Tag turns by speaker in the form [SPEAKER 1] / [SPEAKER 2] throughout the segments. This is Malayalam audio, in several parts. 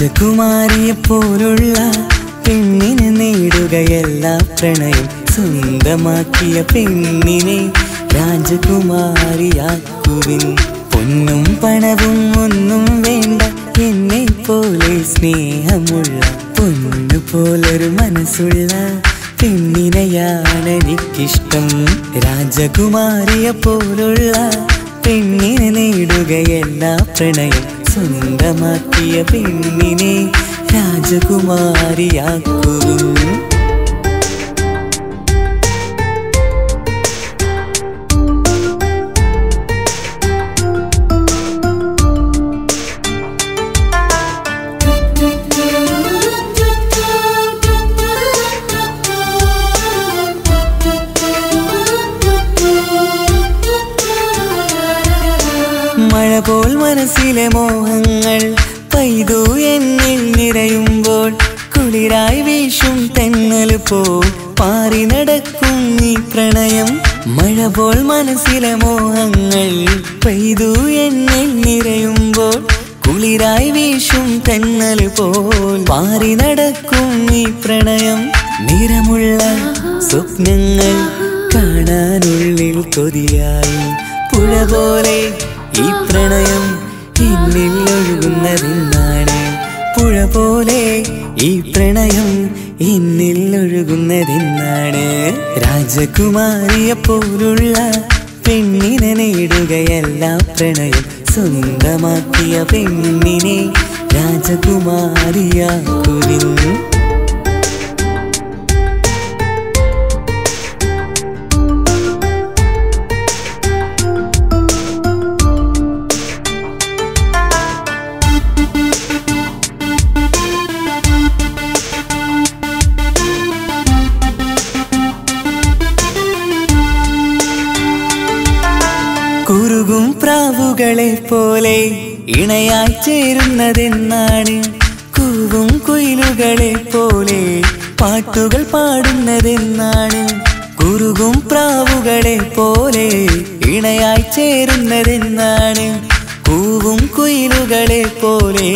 [SPEAKER 1] രാജകുമാരിയെ പോലുള്ള പെണ്ണിനെ നേടുകയല്ല പ്രണയം, സ്വന്തമാക്കിയ പെണ്ണിനെ രാജകുമാരിയാക്കുവിൻ. പൊന്നും പണവും ഒന്നും വേണ്ട, എന്നെ പോലെ സ്നേഹമുള്ള പൊന്നു പോലൊരു മനസ്സുള്ള പെണ്ണിനെയാണ് എനിക്കിഷ്ടം. രാജകുമാരിയെ പോലുള്ള പെണ്ണിനെ നേടുകയല്ല പ്രണയം, സ്വന്തമാക്കിയ പെണ്ണിനെ രാജകുമാരിയാക്കുവിൻ. മഴ പോൽ മനസ്സിലെ മോഹങ്ങൾ പെയ്തു എന്നിൽ നിറയുമ്പോൾ, കുളിരായി വീശും തെന്നൽ പോൽ പാറി നടക്കും ഈ പ്രണയം. മഴ പോൽ മനസ്സിലെ മോഹങ്ങൾ പെയ്തു എന്നിൽ നിറയുമ്പോൾ, കുളിരായി വീശും തെന്നൽ പോൽ പാറി നടക്കും ഈ പ്രണയം. നിറമുള്ള സ്വപ്നങ്ങൾ കാണാനുള്ളിൽ കൊതിയായി, പുഴ പോലെ ഈ പ്രണയം എന്നിൽ ഒഴുകുന്നതെന്നാണ്. പുഴ പോലെ ഈ പ്രണയം എന്നിൽ ഒഴുകുന്നതെന്നാണ്. രാജകുമാരിയെ പോലുള്ള പെണ്ണിനെ നേടുകയല്ല പ്രണയം, സ്വന്തമാക്കിയ പെണ്ണിനെ രാജകുമാരിയാക്കുവിൻ. കുറുകും പ്രാവുകളെ പോലെ ഇണയായി ചേരുന്നതെന്നാണ്, കൂവും കുയിലുകളെ പോലെ പാട്ടുകൾ പാടുന്നതെന്നാണ്. കുറുകും പ്രാവുകളെ പോലെ ഇണയായി ചേരുന്നതെന്നാണ്, കൂവും കുയിലുകളെ പോലെ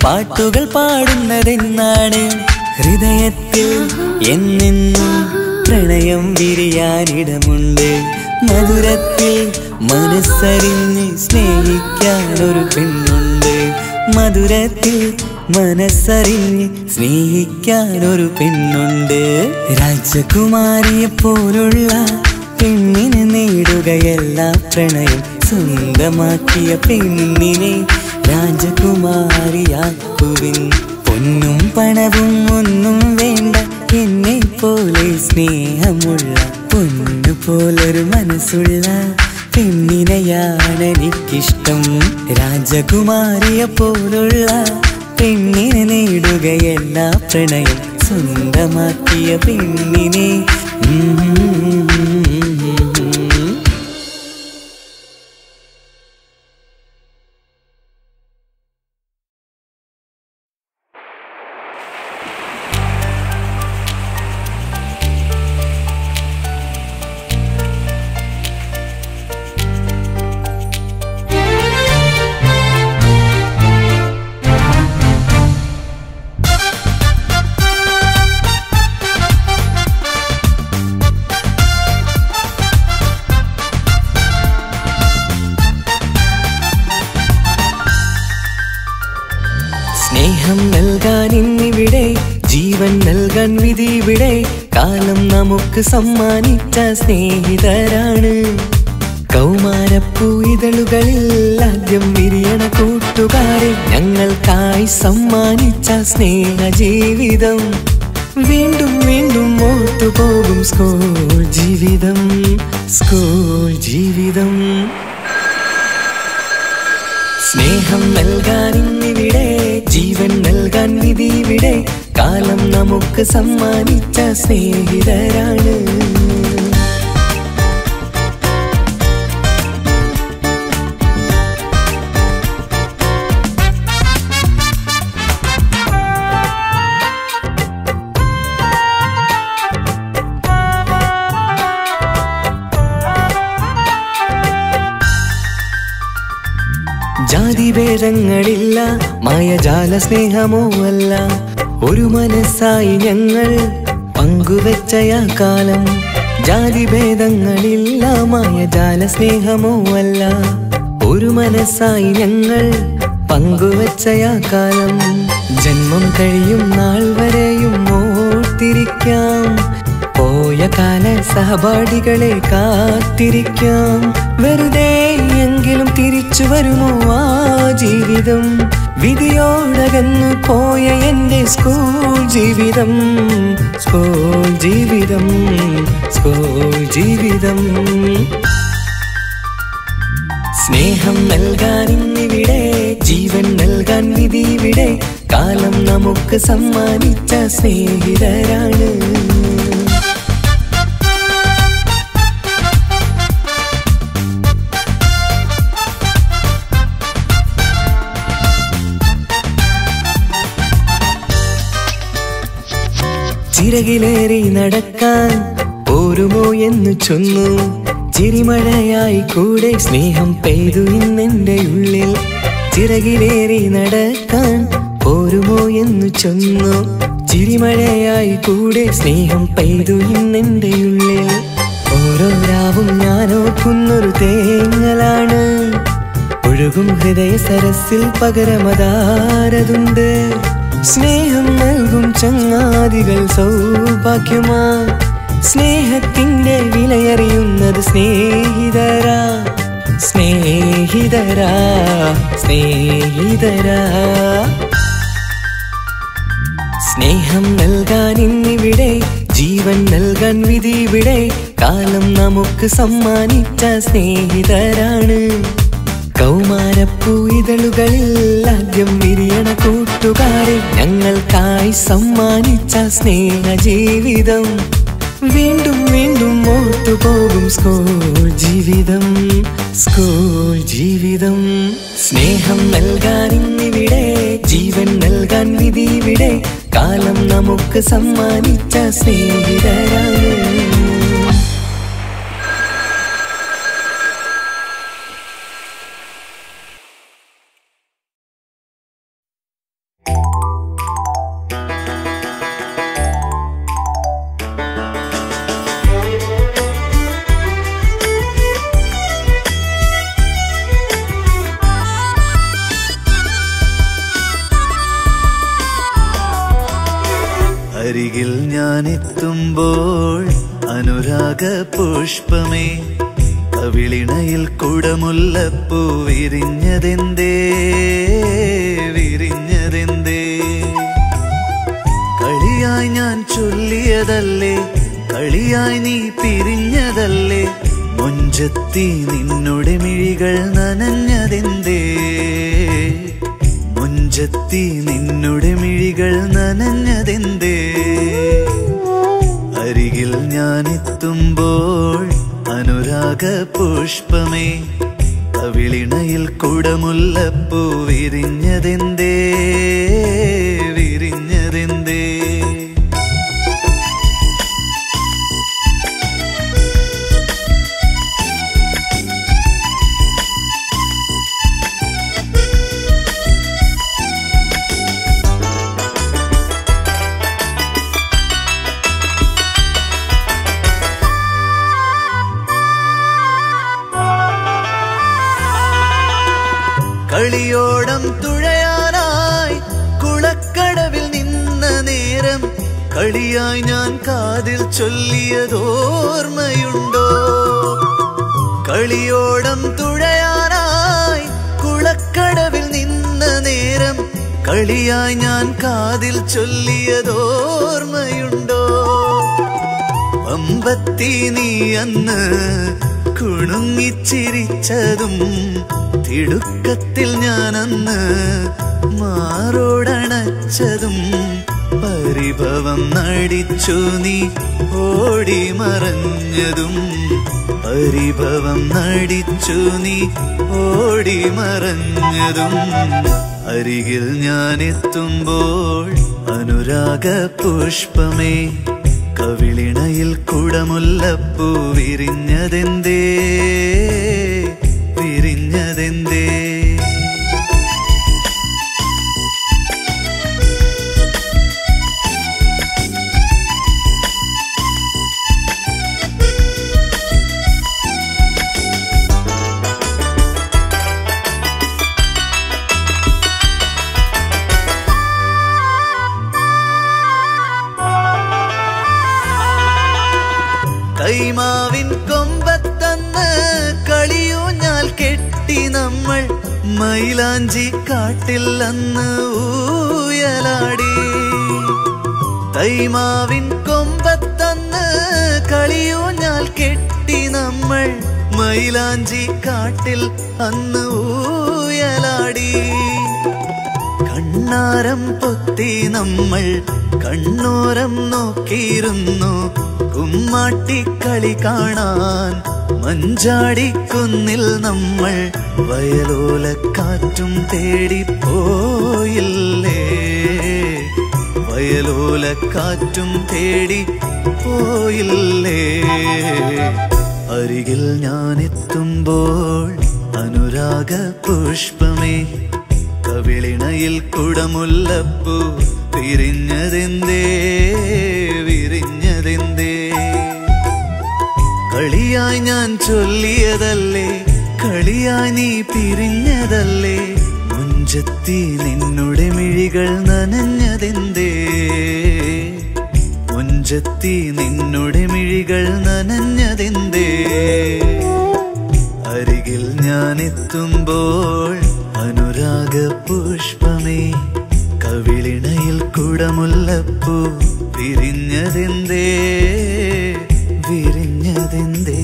[SPEAKER 1] പാട്ടുകൾ പാടുന്നതെന്നാണ്. ഹൃദയത്തിൽ എന്നെന്നും പ്രണയം വിരിയാനിടമുണ്ട്, മധുരത്തിൽ മനസ്സറിഞ്ഞ് സ്നേഹിക്കാനൊരു പെണ്ണുണ്ട്. മധുരത്തിൽ മനസ്സറിഞ്ഞ് സ്നേഹിക്കാനൊരു പെണ്ണുണ്ട്. രാജകുമാരിയെ പോലുള്ള പെണ്ണിനെ നേടുകയല്ല പ്രണയം, സ്വന്തമാക്കിയ പെണ്ണിനെ രാജകുമാരിയാക്കുവിൻ. പൊന്നും പണവും ഒന്നും വേണ്ട, എന്നെ പോലെ സ്നേഹമുള്ള പൊന്നു പോലൊരു മനസ്സുള്ള പെണ്ണിനെയാണ് എനിക്കിഷ്ടം. രാജകുമാരിയെ പോലുള്ള പെണ്ണിനെ നേടുകയല്ല പ്രണയം, സ്വന്തമാക്കിയ പെണ്ണിനെ സ്നേഹം നൽകാൻ ഇന്നിവിടെ, ജീവൻ നൽകാൻ വിധിവിടെ. കാലം നമുക്ക് സമ്മാനിച്ച സ്നേഹിതരാണ്. കൗമാരപ്പൂ ഇതളുകളിൽ ആദ്യം വിരിയണ കൂട്ടുകാരെ, ഞങ്ങൾക്കായി സമ്മാനിച്ച സ്നേഹ ജീവിതം. വീണ്ടും വീണ്ടും ഓർത്തുപോകും സ്കൂൾ ജീവിതം, സ്കൂൾ ജീവിതം. സ്നേഹം നൽകാൻ ഇന്നിവിടെ, ജീവൻ നൽകാൻ വിധിവിടെ. കാലം നമുക്ക് സമ്മാനിച്ച സ്നേഹിതരാണ്. ജാതി ജാതിഭേദങ്ങളില്ല, മായജാല സ്നേഹമോ അല്ല. ഒരു മനസ്സായി ഞങ്ങൾ പങ്കുവെച്ചയാ കാലം. ജാതിഭേദങ്ങളില്ല, മായജാല സ്നേഹമോ അല്ല. ഒരു മനസ്സായി ഞങ്ങൾ പങ്കുവെച്ചയാ കാലം. ജന്മം കഴിയും നാൾ വരെയും ഓർത്തിരിക്കാം, പോയ കാല സഹപാഠികളെ കാത്തിരിക്കാം. വെറുതെ എങ്കിലും തിരിച്ചു വരുമോ ആ ജീവിതം? വിധിയോടകന്നു പോയ എൻ്റെ സ്കൂൾ ജീവിതം, സ്കൂൾ ജീവിതം, സ്കൂൾ ജീവിതം. സ്നേഹം നൽകാൻ ഇന്നിവിടെ, ജീവൻ നൽകാൻ വിധിവിടെ. കാലം നമുക്ക് സമ്മാനിച്ച സ്നേഹിതരാണ്. ചിറകിലേറി നടക്കാൻ പോരുമോ എന്ന് ചൊന്നു, ചിരിമഴയായി കൂടെ സ്നേഹം പെയ്തു ഇന്നെൻ്റെ ഉള്ളിൽ. ചിറകിലേറി നടക്കാൻ പോരുമോ എന്ന് ചൊന്നു, ചിരിമഴയായി കൂടെ സ്നേഹം പെയ്തു ഇന്നെൻ്റെ ഉള്ളിൽ. ഓരോ രാവും ഞാനോർക്കുന്നൊരു തേങ്ങലാണ്, ഒഴുകും ഹൃദയ സരസിൽ പകരമതാരതുണ്ട്. സ്നേഹം നൽകും ചങ്ങാതികൾ സൗഭാഗ്യമാ, സ്നേഹത്തിൻ്റെ വിലയറിയുന്നത് സ്നേഹിതരാ, സ്നേഹിതരാ, സ്നേഹിതരാ. സ്നേഹം നൽകാൻ ഇന്നിവിടെ, ജീവൻ നൽകാൻ വിധിവിടെ. കാലം നമുക്ക് സമ്മാനിച്ച സ്നേഹിതരാണ്. കൗമാരപ്പൂ ഇതളുകളിൽ ആദ്യം വിരിയണ കൂട്ടുകാരെ, ഞങ്ങൾക്കായി സമ്മാനിച്ച സ്നേഹജീവിതം. വീണ്ടും വീണ്ടും ഓർത്തുപോകും സ്കൂൾ ജീവിതം, സ്കൂൾ ജീവിതം. സ്നേഹം നൽകാൻ ഇന്നിവിടെ, ജീവൻ നൽകാൻ വിധിവിടെ. കാലം നമുക്ക് സമ്മാനിച്ച സ്നേഹിതരാണ്.
[SPEAKER 2] അരികിൽ ഞാനെത്തുമ്പോൾ അനുരാഗ പുഷ്പമേ, കവിളിണയിൽ കുടമുല്ലപ്പൂ വിരിഞ്ഞതെന്തേ, വിരിഞ്ഞതെന്തേ? കളിയായി ഞാൻ ചൊല്ലിയതല്ലേ, കളിയായി നീ പിരിഞ്ഞതല്ലേ? മുഞ്ചത്തി നിന്നുടെ മിഴികൾ നനഞ്ഞതെന്തേ, മുഞ്ചത്തി നിന്നുടെ മിഴികൾ നനഞ്ഞതെന്തേ? അരികിൽ ഞാനെത്തുമ്പോൾ അനുരാഗ പുഷ്പമേ, കവിളിണയിൽ കുടമുല്ലപ്പൂ വിരിഞ്ഞതെന്തേ, വിരിഞ്ഞതെന്തേ? കളിയോടം തുഴയാനായി കുളക്കടവിൽ നിന്ന നേരം, കളിയായി ഞാൻ കാതിൽ ചൊല്ലിയതോർമ്മയുണ്ടോ? കളിയോടം തുഴയാനായി കുളക്കടവിൽ നിന്ന നേരം, കളിയായി ഞാൻ കാതിൽ ചൊല്ലിയതോർമ്മയുണ്ടോ? അമ്പത്തി നീ അന്ന് കുണുങ്ങിച്ചിരിച്ചതും, തിടുക്കത്തിൽ ഞാനന്ന് മാറോടണച്ചതും, പരിഭവം നടിച്ചു നീ ഓടി മറഞ്ഞതും, പരിഭവം നടിച്ചു നീ ഓടി മറഞ്ഞതും. അരികിൽ ഞാനെത്തുമ്പോൾ അനുരാഗ പുഷ്പമേ, കവിളിണയിൽ കുടമുല്ലപ്പൂ വിരിഞ്ഞതെന്തേ, വിരിഞ്ഞതെന്തേ? തൈമാവിൻ കൊമ്പത്തന്ന് കളിയൂഞ്ഞാൽ കെട്ടി നമ്മൾ മൈലാഞ്ചി കാട്ടിൽ അന്ന് ഊയലാടി. തൈമാവിൻ കൊമ്പത്തന്ന് കളിയൂഞ്ഞാൽ കെട്ടി നമ്മൾ മൈലാഞ്ചി കാട്ടിൽ അന്ന് ഊയലാടി. കണ്ണാരം പൊത്തി നമ്മൾ കണ്ണോരം നോക്കിയിരുന്നു കുമ്മാട്ടിക്കളി കാണാൻ. മഞ്ചാടിക്കുന്നിൽ നമ്മൾ വയലോലക്കാറ്റും തേടിപ്പോയില്ലേ, വയലോലക്കാറ്റും തേടി പോയില്ലേ. അരികിൽ ഞാനെത്തുമ്പോൾ അനുരാഗ പുഷ്പമേ, കവിളിണയിൽ കുടമുല്ലപ്പൂ വിരിഞ്ഞതെന്തേ, വിരിഞ്ഞതെന്തേ. കളിയായി ഞാൻ ചൊല്ലിയതല്ലേ, കളിയായി നീ പിരിഞ്ഞതല്ലേ. മുഞ്ചത്തി നിന്നുടെ മിഴികൾ നനഞ്ഞതെന്തേ, മുഞ്ചത്തി നിന്നുടെ മിഴികൾ നനഞ്ഞതെന്തേ. അരികിൽ ഞാൻ എത്തുമ്പോൾ അനുരാഗ പുഷ്പമേ, കവിളിണയിൽ കുടമുല്ലപ്പൂ വിരിഞ്ഞതെന്തേ, വിരിഞ്ഞതെന്തേ.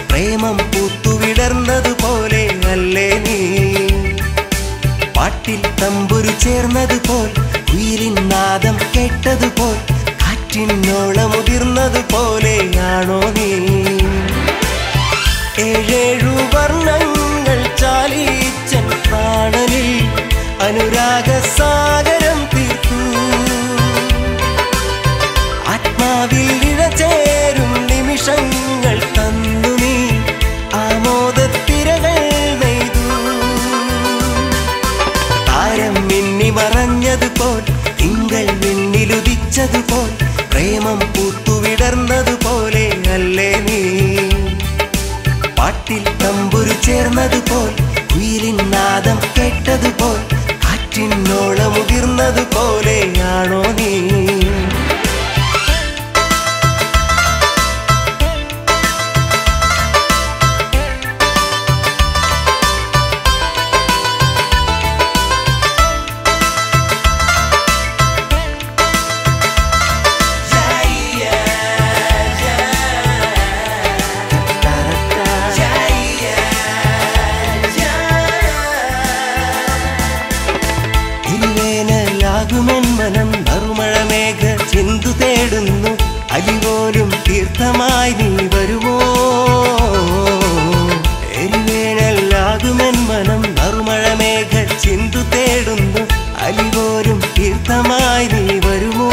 [SPEAKER 3] പ്രേമം പൂത്തുവിടർന്നതുപോലെ അല്ലേ നീ. പാട്ടിൽ തമ്പുരു ചേർന്നതുപോൽ കുയിലിൻ നാദം കേട്ടതുപോൽ കാറ്റിനോളമുതിർന്നതുപോലെയാണോ നീ. ഏഴേഴു വർണ്ണങ്ങൾ ചാലിച്ചൻ പ്രാണനിൽ അനുരാഗസാഗരം തീർത്തു. ആത്മാവിൽ ഇഴചേരും നിമിഷങ്ങൾ തന്നു നീ ആമോദത്തിരകൾ നെയ്തു. താരം മിന്നി മറഞ്ഞതുപോൽ തിങ്കൾ വിണ്ണിലുദിച്ചതുപോൽ പ്രേമം പൂത്തുവിടർന്നതുപോലെ അല്ലേ നീ. പാട്ടിൽ തമ്പുരു ചേർന്നതുപോൽ കുയിലിൻ നാദം കേട്ടതുപോൽ കാറ്റിനോളമുതിർന്നതുപോലെയാണോ നീ. മനം നറുമഴമേഘ ചിന്തു തേടുന്നു അലിപോലും തീർത്ഥമായി നീ വരുമോ. എരിവേനല്ലാകുമെൻ മനം നറുമഴമേഘ ചിന്തു തേടുന്നു അലിപോലും തീർത്ഥമായി നീ വരുമോ.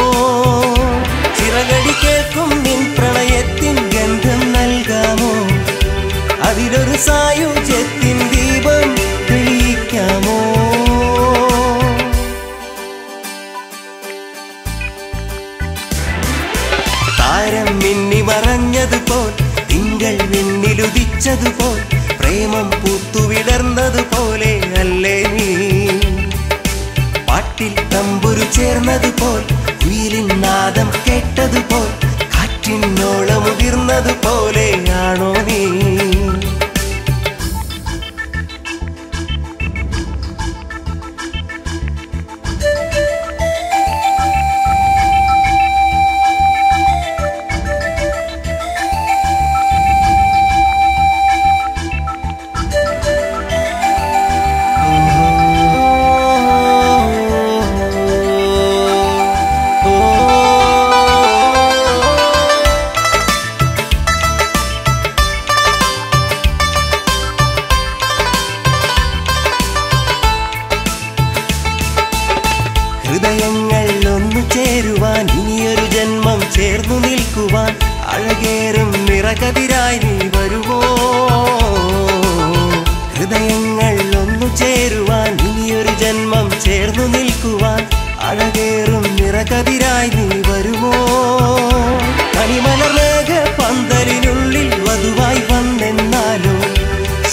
[SPEAKER 3] ചിറകടി കേൾക്കും നിൻ പ്രണയത്തിൻ ഗന്ധം നൽകാമോ. അതിലൊരു സായുജ്യത്തിൻ ദീപം തെളിയിക്കാമോ. താരം മിന്നി മറഞ്ഞതുപോൽ തിങ്കൾ വിണ്ണിലുദിച്ചതുപോൽ പ്രേമം പൂത്തുവിടർന്നതുപോലെ അല്ലേ നീ. പാട്ടിൽ തമ്പുരു ചേർന്നതുപോൽ കുയിലിൻ നാദം കേട്ടതുപോൽ കാറ്റിനോളമുതിർന്നതുപോലെയാണോ നീ. കനകതിരായി നീ വരുമോ? കണിമലർമേഘ പന്തലിനുള്ളിൽ വധുവായി വന്നെന്നാലോ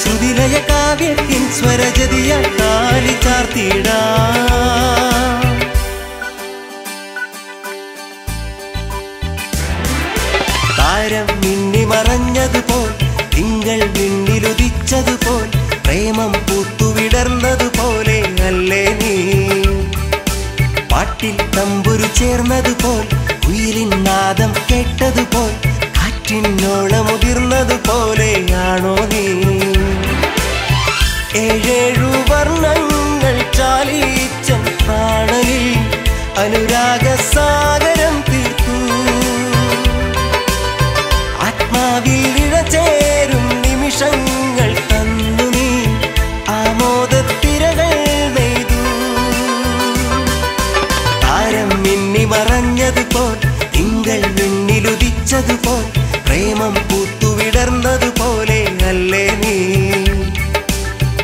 [SPEAKER 3] ശ്രുതിലയ കാവ്യത്തിൻ സ്വരജതിയ താലി ചാർത്തിടാ. താരം മിന്നി മറഞ്ഞതുപോൽ തിങ്കൾ വിണ്ണിലുദിച്ചതുപോൽ പ്രേമം പൂത്തുവിടർന്നതുപോലെ അല്ലേ നീ? പാട്ടിൽ തമ്പുരു ചേർന്നതുപോൽ കുയിലിൻ നാദം കേട്ടതുപോൽ കാറ്റിനോളമുതിർന്നതുപോലെയാണോ നീ? ഏഴേഴു വർണ്ണങ്ങൾ ചാലിച്ചൻ പ്രാണനിൽ അനുരാഗസാഗരം തീർത്തു. ആത്മാവിൽ ഇഴചേരും നിമിഷങ്ങൾ തന്നു നീ ആമോദത്തിരകൾ നെയ്തു. താരം മിന്നി മറഞ്ഞതുപോൽ തിങ്കൾ വിണ്ണിലുദിച്ചതുപോൽ പ്രേമം പൂത്തുവിടർന്നതുപോലെ അല്ലേ നീ?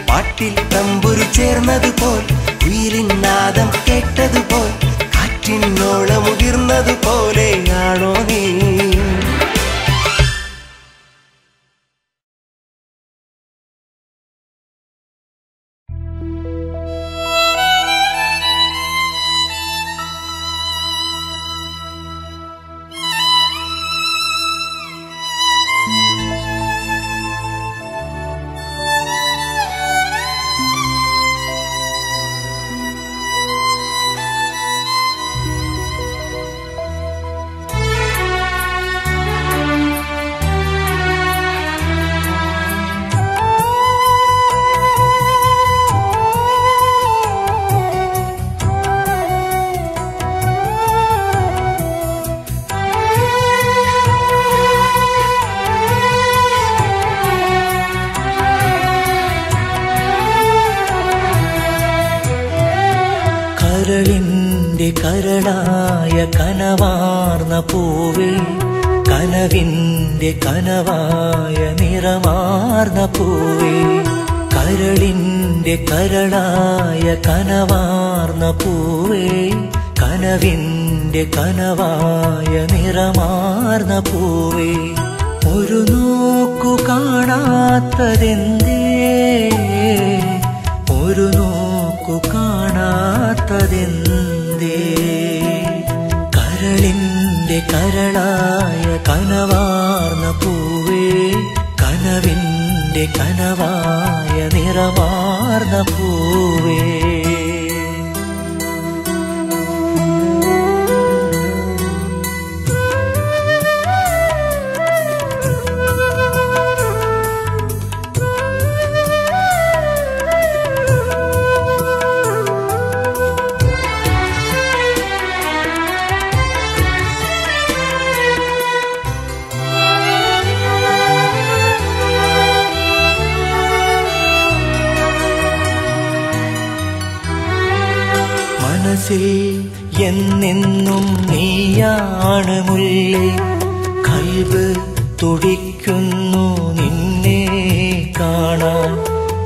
[SPEAKER 3] പാട്ടിൽ തമ്പുരു ചേർന്നതുപോൽ കുയിലിൻ നാദം കേട്ടതുപോൽ കാറ്റിനോളമുതിർന്നതുപോലെയാണോ നീ?
[SPEAKER 2] കരളിൻ്റെ കരളായ കനവാർന്ന പൂവേ, കനവിൻ്റെ കനവായ നിറമാർന്ന പൂവേ. കരളിൻ്റെ കരളായ കനവാർന്ന പൂവേ, കനവിൻ്റെ കനവായ നിറമാർന്ന പൂവേ. ഒരു നോക്കു കാണാത്തതെന്തേ, ഒരു നോക്കു കാണാത്തതെന്തേ? കരളിൻ്റെ കരളായ കനവാർന്ന പൂവേ, കനവിൻ്റെ കനവായ നിറമാർന്ന പൂവേ. മനസ്സിൽ എന്നെന്നും നീയാണ് മുല്ലേ, കൽബ് തുടിക്കുന്നു നിന്നെ കാണാൻ.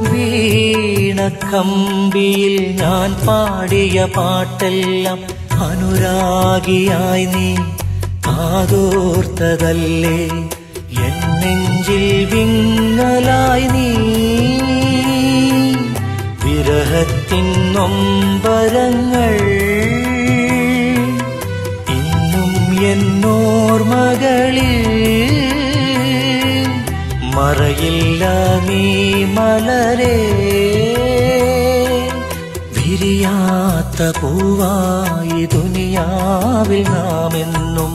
[SPEAKER 2] വീണ കമ്പിയിൽ ഞാൻ പാടിയ പാട്ടെല്ലാം അനുരാഗിയായി നീ കാതോർത്തതല്ലേ? എൻ നെഞ്ചിൽ വിങ്ങലായി നീ വിരഹത്തിൻ നൊമ്പരങ്ങൾ ഇന്നും എന്നോർമകളിൽ മറയില്ല നീ മലരേ. വിരിയാത്ത പൂവായി ദുനിയാവിൽ നാമെന്നും.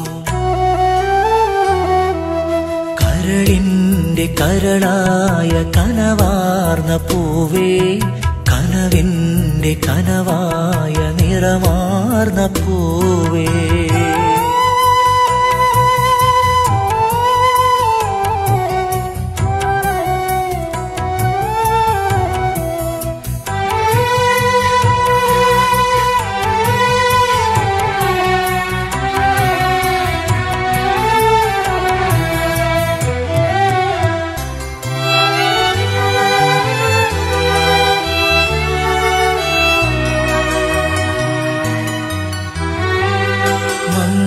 [SPEAKER 2] കരളിൻ്റെ കരളായ കനവാർന്ന പൂവേ, കനവിൻ്റെ കനവായ നിറമാർന്ന പൂവേ.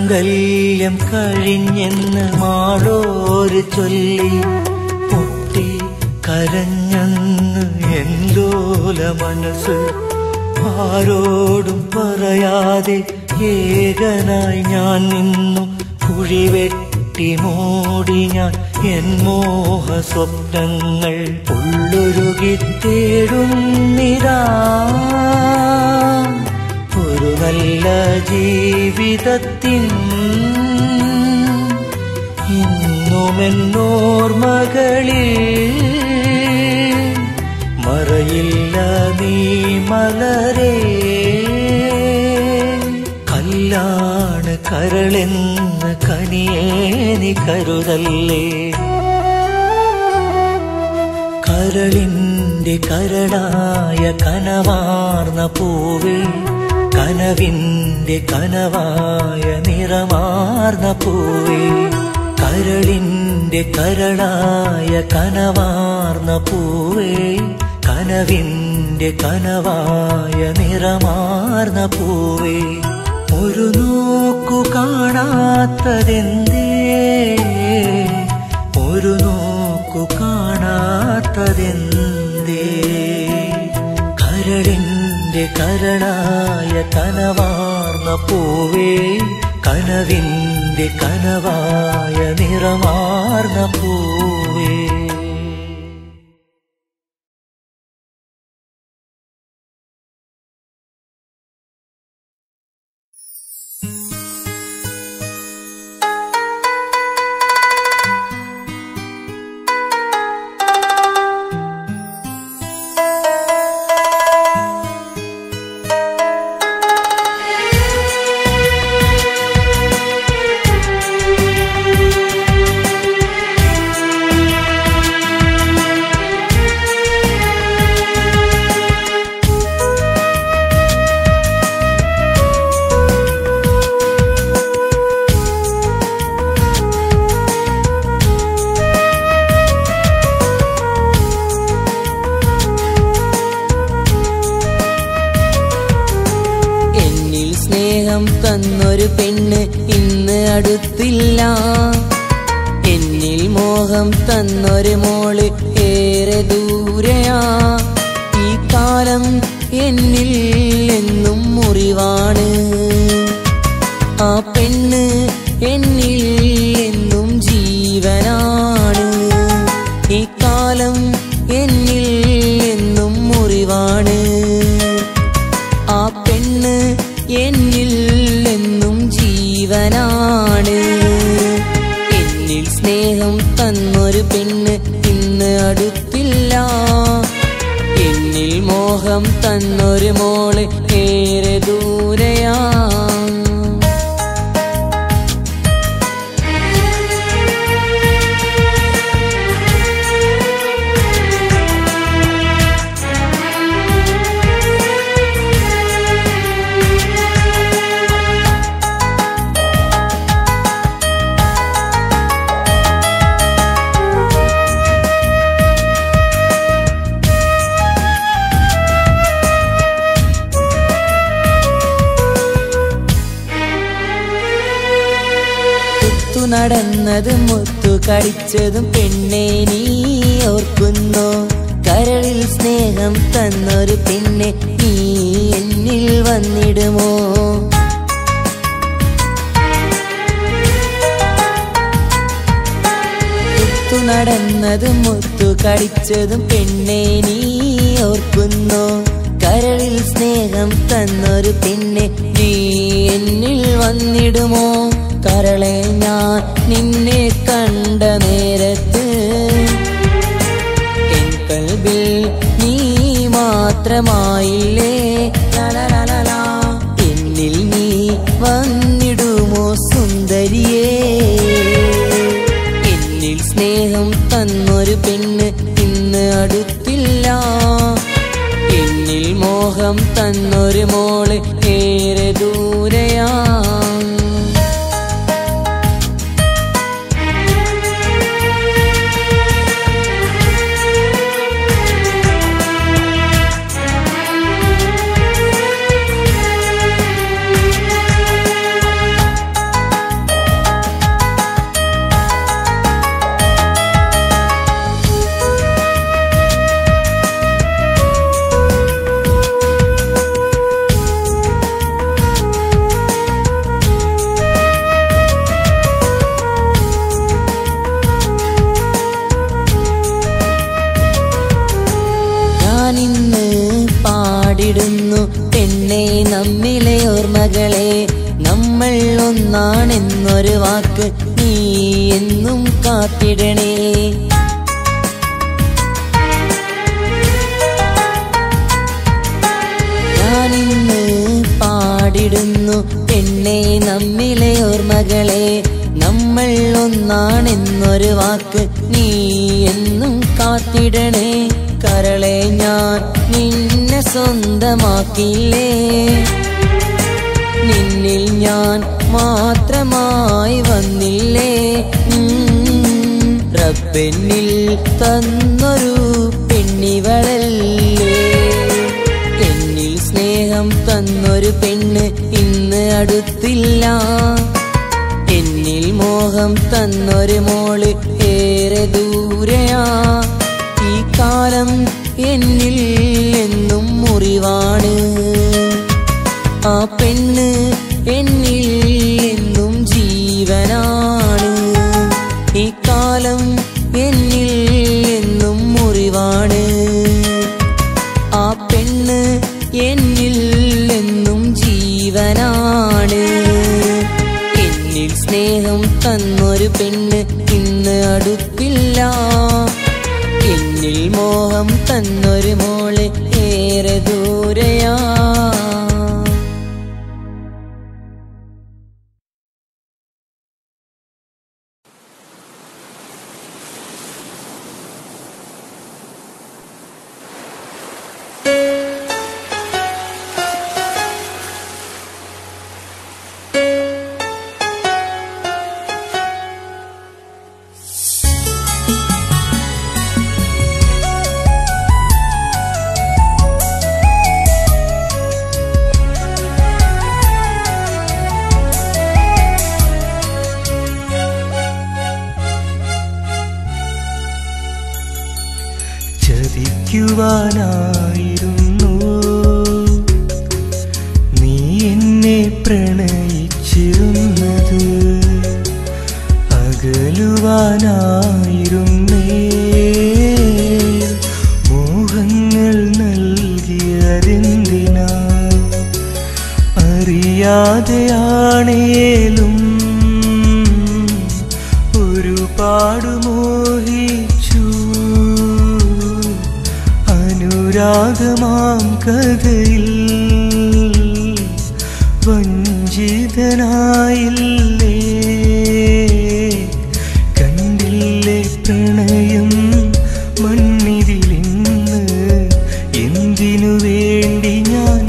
[SPEAKER 2] മംഗല്യം കഴിഞ്ഞെന്ന് മാളോര് ചൊല്ലി പൊട്ടി കരഞ്ഞെന്ന് എൻലോല മനസ്സ് ആരോടും പറയാതെ ഏകനായി ഞാൻ നിന്നു കുഴിവെട്ടി മൂടി ഞാൻ എൻ മോഹ സ്വപ്നങ്ങൾ ഉള്ളൊരുകി തേടുന്നിരാ ഒരു നല്ല ജീവിതത്തിൻ ഇന്നുമെന്നോർമകളിൽ മറയില്ല നീ മലരേ കല്ലാണ് കരളെന്ന് കനിയേനി കരുതല്ലേ കരളിന്റെ കരളായ കനവാർന്ന പൂവേ കനവിന്റെ കനവായ നിറമാർന്ന പൂവേ കരളിന്റെ കരളായ കനവാർന്ന പൂവേ കനവിന്റെ കനവായ നിറമാർന്ന പൂവേ ഒരു നോക്കു കാണാത്തതെന്തേ ഒരു നോക്കു കാണാത്തതെന്തേ കരളിന്റെ കരളായ കനവാർന്ന പൂവേ കനവിന്റെ കനവായ നിറമാർന്ന പൂവേ
[SPEAKER 4] തന്നൊരു പെണ്ണ് ഇന്ന് അടുത്തില്ല എന്നിൽ മോഹം തന്നൊരു മോള് ഏറെ ദൂരെയാ ഈ കാലം എന്നിൽ എന്നും മുറിവാണ് ആ പെണ്ണ് എന്നിൽ എന്നും ജീവനാണ് ഈ കാലം എന്നിൽ എന്നും മുറിവാണ് ആ പെണ്ണ് എന്നിൽ എന്നും ജീവനാണ് എന്നിൽ സ്നേഹം തന്നൊരു പെണ്ണ് ഇന്ന് അടുത്തില്ല എന്നിൽ മോഹം തന്നൊരു മോള് ഏറെ ദൂരെയാ നടന്നതും മുത്തു കടിച്ചതും പെണ്ണെ നീ ഓർക്കുന്നോ കരളിൽ സ്നേഹം തന്നൊരു പെണ്ണെ നീ എന്നിൽ വന്നിടുമോ മുത്തു നടന്നതും മുത്തു കടിച്ചതും പെണ്ണെ നീ ഓർക്കുന്നോ കരളിൽ സ്നേഹം തന്നൊരു പെണ്ണെ നീ എന്നിൽ വന്നിടുമോ കരളെ ഞാൻ നിന്നെ കണ്ട നേരത്ത് എൻ കൽബിൽ നീ മാത്രമായില്ലേ എന്നിൽ നീ വന്നിടുമോ സുന്ദരിയേ എന്നിൽ സ്നേഹം തന്നൊരു പെണ്ണ് ഇന്ന് അടുത്തില്ല എന്നിൽ മോഹം തന്നൊരു മോള് ഏറെ ദൂരെയാ നമ്മൾ ഒന്നാണെന്നൊരു വാക്ക് നീ എന്നും കാത്തിടണേ. ഞാനിന്ന് പാടിടുന്നു പെണ്ണെ നമ്മിലെ ഓർമ്മകളെ, നമ്മൾ ഒന്നാണെന്നൊരു വാക്ക് നീ എന്നും കാത്തിടണേ. കരളെ ഞാൻ നിന്നെ സ്വന്തമാക്കില്ലേ, നിന്നിൽ ഞാൻ മാത്രമായി വന്നില്ലേ. റബ്ബെന്നിൽ തന്നൊരു പെണ്ണിവളല്ലേ, എന്നിൽ സ്നേഹം തന്നൊരു പെണ്ണ് ഇന്ന് അടുത്തില്ല. എന്നിൽ മോഹം തന്നൊരു മോള് ഏറെ ദൂരെയാ. ഈ കാലം എന്നിൽ എന്നും മുറിവാണ്, ആ പെണ്ണ് എന്നിൽ എന്നും ജീവനാണ്. ഈ കാലം എന്നിൽ എന്നും മുറിവാണ്, ആ പെണ്ണ് എന്നിൽ എന്നും ജീവനാണ്. എന്നിൽ സ്നേഹം തന്നൊരു പെണ്ണ് ഇന്ന് അടുത്തില്ല. എന്നിൽ മോഹം തന്നൊരു മോള് ഏറെ ദൂരെയാ.
[SPEAKER 3] ചതിക്കുവാനായിരുന്നു നീ എന്നെ പ്രണയിച്ചിരുന്നത്, അകലുവാനായിരുന്നേ മോഹങ്ങൾ നൽകിയതെന്തിനാ. അറിയാതെയാണേലും ഒരുപാട് മോഹിച്ചു, അനുരാഗമാം കഥയിൽ വഞ്ചിതനായില്ലേ. കണ്ടില്ലേ പ്രണയം മണ്ണിതിലിന്ന്, എന്തിനു വേണ്ടി ഞാൻ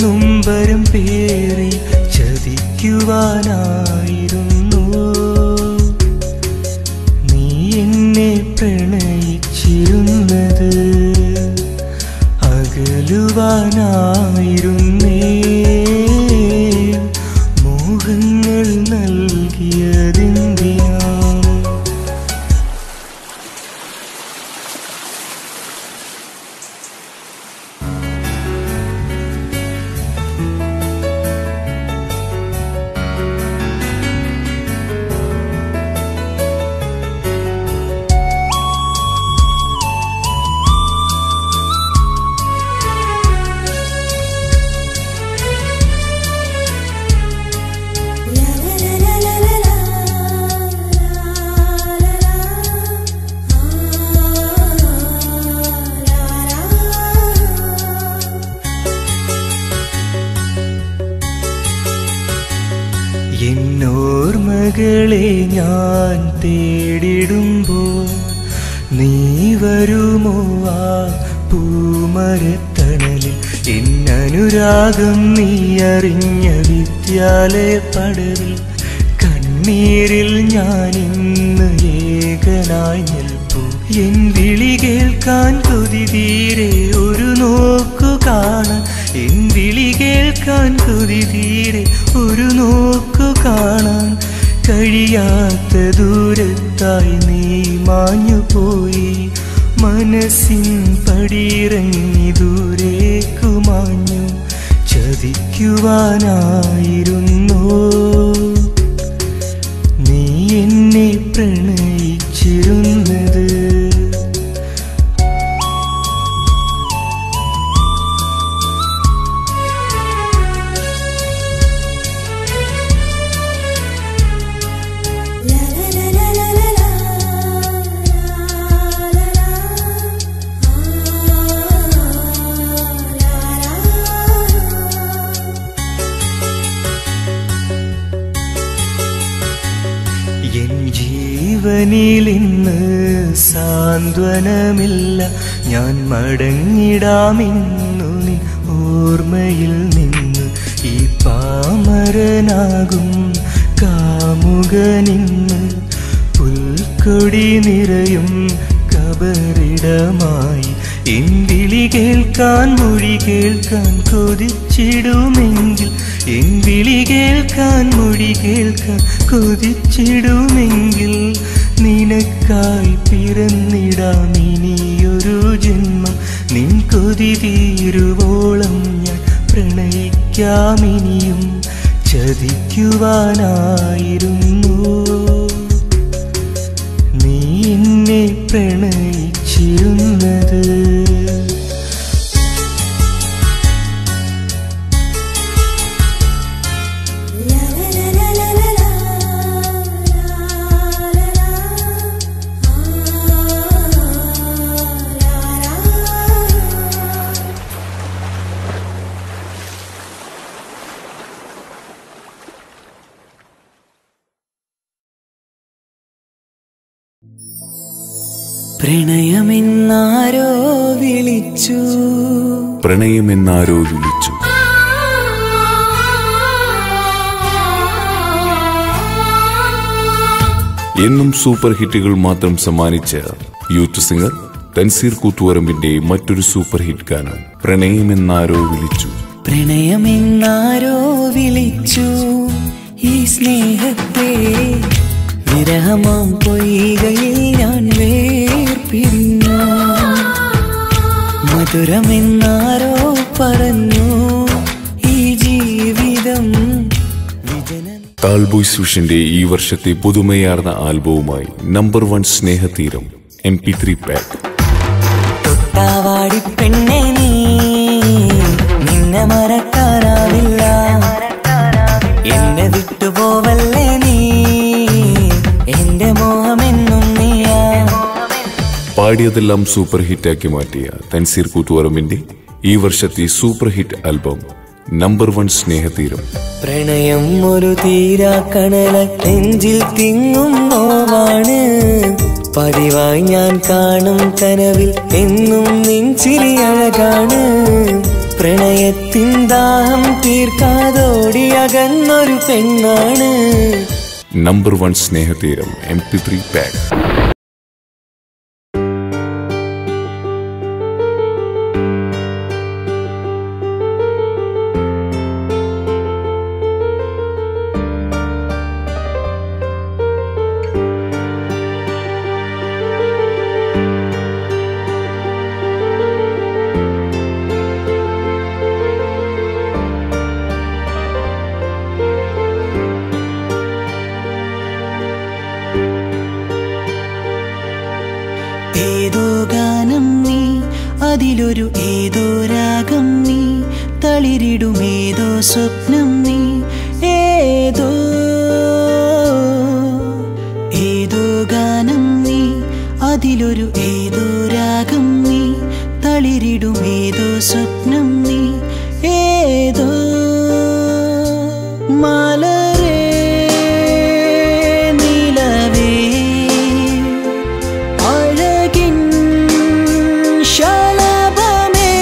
[SPEAKER 3] നൊമ്പരം പേറി. ചതിക്കുവാനായിരുന്നു നീ എന്നെ പ്രണയിച്ചിരുന്നത്, അകലുവാനായിരുന്നേ മോഹങ്ങൾ നൽകിയതെന്തിനാ. എന്നോർമകളെ ഞാൻ തേടിടുമ്പോൾ നീ വരുമോ ആ പൂമരത്തണലിൽ. എന്നനുരാഗം നീ അറിഞ്ഞ വിദ്യാലയ പടവിൽ, കണ്ണീരിൽ ഞാനിന്ന് ഏകനായി നിൽപ്പു. എൻ വിളി കേൾക്കാൻ കൊതി തീരെ ഒരു നോക്കു കാണാൻ, എൻ വിളി കേൾക്കാൻ കൊതി തീരെ ഒരു നോക്കു കാണാൻ. കഴിയാത്ത ദൂരത്തായി നീ മാഞ്ഞുപോയി, മനസ്സിൻ പടിയിറങ്ങി ദൂരേക്കു മാഞ്ഞു. ചതിക്കുവാനായിരുന്നോ നീ എന്നെ പ്രണയിച്ചിരുന്നത്, എൻ ജീവനിലിന്ന് സാന്ത്വനമില്ല, ഞാൻ മടങ്ങിടാമിന്നു നിൻ ഓർമ്മയിൽ നിന്ന്. ഈ പാമരനാകും കാമുകനിന്ന് പുൽക്കൊടി നിറയും കബറിടമായി. എൻ വിളി കേൾക്കാൻ മൊഴി കേൾക്കാൻ കൊതിച്ചിടുമെങ്കിൽ, എൻ വിളി കേൾക്കാൻ മൊഴി കേൾക്കാൻ കൊതിച്ചിടുമെങ്കിൽ, നിനക്കായി പിറന്നിടാം ഇനിയൊരു ജന്മം. നിൻ കൊതി തീരുവോളം ഞാൻ പ്രണയിക്കാമിനിയും. ചതിക്കുവാനായിരുന്നു നീ എന്നെ പ്രണയിച്ചിരുന്നത്.
[SPEAKER 1] പ്രണയമെന്നാരോ വിളിച്ചു,
[SPEAKER 5] പ്രണയമെന്നാരോ വിളിച്ചു. എന്നും സൂപ്പർ ഹിറ്റുകൾ മാത്രം സമ്മാനിച്ച യൂത്ത് സിംഗർ തൻസീർ കൂത്തുപറമ്പിന്റെ മറ്റൊരു സൂപ്പർ ഹിറ്റ് ഗാനം പ്രണയമെന്നാരോ വിളിച്ചു.
[SPEAKER 1] പ്രണയമെന്നാരോ വിളിച്ചു ഈ സ്നേഹത്തെ, വിരഹമാം പൊയ്കയിൽ ഞാൻ വേർപിരിഞ്ഞു. മധുരമെന്നാരോ പറഞ്ഞു ഈ ജീവിതം വിജനം.
[SPEAKER 5] താൽബോയ്സ് വിഷന്റെ ഈ വർഷത്തെ പുതുമയാർന്ന ആൽബവുമായി നമ്പർ 1 സ്നേഹതീരം MP3 പാക്ക്.
[SPEAKER 1] തൊട്ടാവാടി പെണ്ണെ നീ, നിന്നെ മറക്കാനാവില്ല, എന്നെ വിട്ടുപോവല്ലേ നീ, എന്റെ മോഹമെന്നും നീയാ.
[SPEAKER 5] പാടിയതെല്ലാം സൂപ്പർ ഹിറ്റാക്കി മാറ്റിയ തൻസീർ കൂത്തുപറമ്പിന്റെ ഈ വർഷത്തെ സൂപ്പർ ഹിറ്റ് ആൽബം നമ്പർ 1 സ്നേഹതീരം.
[SPEAKER 1] പ്രണയം ഒരു തീരാക്കണല നെഞ്ചിൽ തിങ്ങും നോവാണ്, പതിവായി ഞാൻ കാണും കനവിൽ എന്നും നിൻചിരി അഴകാണ്. പ്രണയത്തിൻ ദാഹം തീർക്കാതോടി അകന്നൊരു പെണ്ണാണ്.
[SPEAKER 5] നമ്പർ 1 സ്നേഹതീരം MP3 പാക്ക്.
[SPEAKER 1] ഏതോ ഗാനം നീ, അതിലൊരു ഏതോ രാഗം നീ, തളിരിടുമേതോ സ്വപ്നം നീ, ഏതോ ഗാനം നീ, അതിലൊരു ഏതോ രാഗം നീ, തളിരിടുമേതോ സ്വപ്നം നീ, ഏതോ മലരേ നിലവേ അഴകിൻ ശലഭമേ.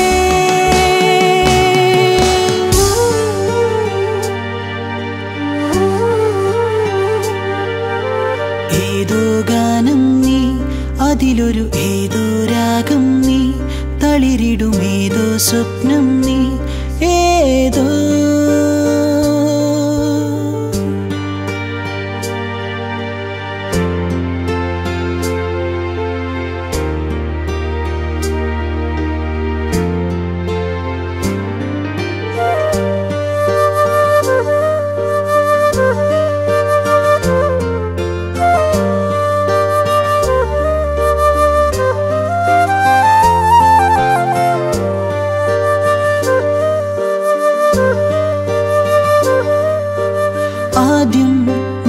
[SPEAKER 1] ഏതോ ഗാനം നീ, അതിലൊരു ഏതോ രാഗം നീ, തളിരിടുമേതോ സ്വപ്നം നീ, ഏതോ ആദ്യം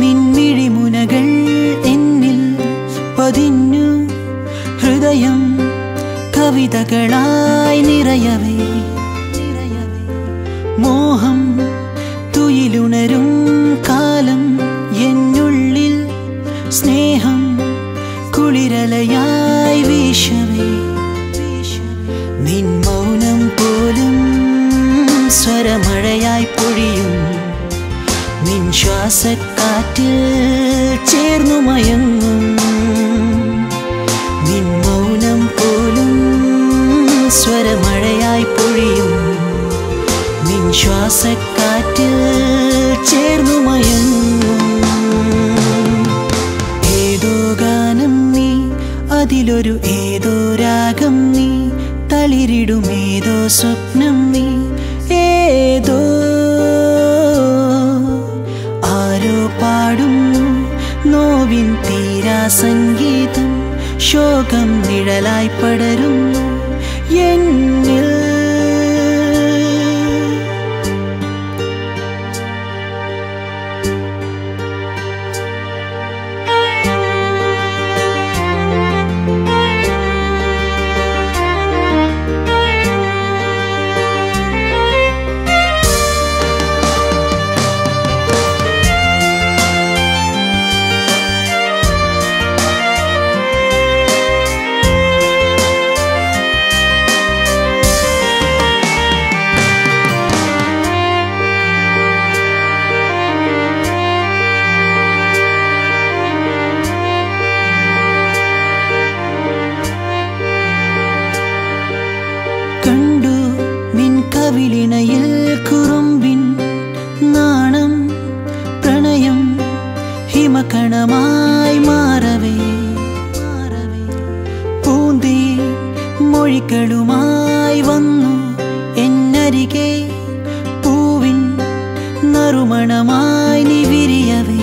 [SPEAKER 1] നിൻമിഴിമുനകൾ എന്നിൽ പതിഞ്ഞു, ഹൃദയം കവിതകളായി നിറയവേ, മോഹം തുയിലുണരും കാലം എന്നുള്ളിൽ ശ്വാസക്കാറ്റിൽ ചേർന്നു മയങ്ങും നിൻ മൗനം പോലും സ്വരമഴയായി പൊഴിയും നിൻ ശ്വാസക്കാറ്റിൽ ചേർന്നു മയങ്ങും ഏതോ ഗാനം നീ അതിലൊരു ഏതോ രാഗം നീ തളിരിടുമേതോ സ്വപ്നം നീ ഏതോ ആരോ പാടുന്നു നോവിൻ തീരാ സംഗീതം ശോകം നിഴലായി പടരുന്നു എന്നിൽ കണ്ടു നിൻ കവിളിണയിൽ കുറുമ്പിൻ നാണം പ്രണയം ഹിമകണമായി മാറവേ പൂന്തേ മൊഴികളുമായി വന്നു എന്നരികെ പൂവിൻ നറുമണമായി നീ വിരിയവേ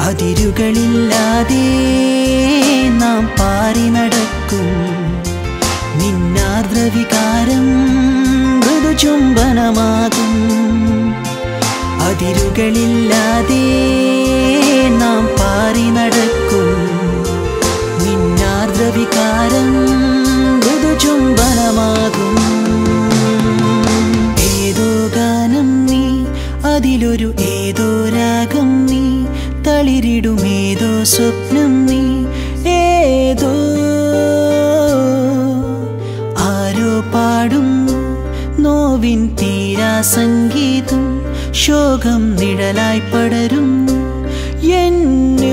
[SPEAKER 1] അതിരുകളില്ലാതെ നാം പാറി നടക്കും നിന്നാർദ്രവികാരം മൃദുചുംബനമാകും അതിരുകളില്ലാതെ നാം പാറി നടക്കും നിന്നാർദ്രവികാരം മൃദുചുംബനമാകും ഏതോ ഗാനം നീ അതിലൊരു ഏതോ രാഗം നീ തളിരിടുമേതോ സ്വപ്നം നീ ഏതോ ആരോ പാടുന്നു നോവിൻ തീരാ സംഗീതം ശോകം നിഴലായി പടരുന്നു എന്നിൽ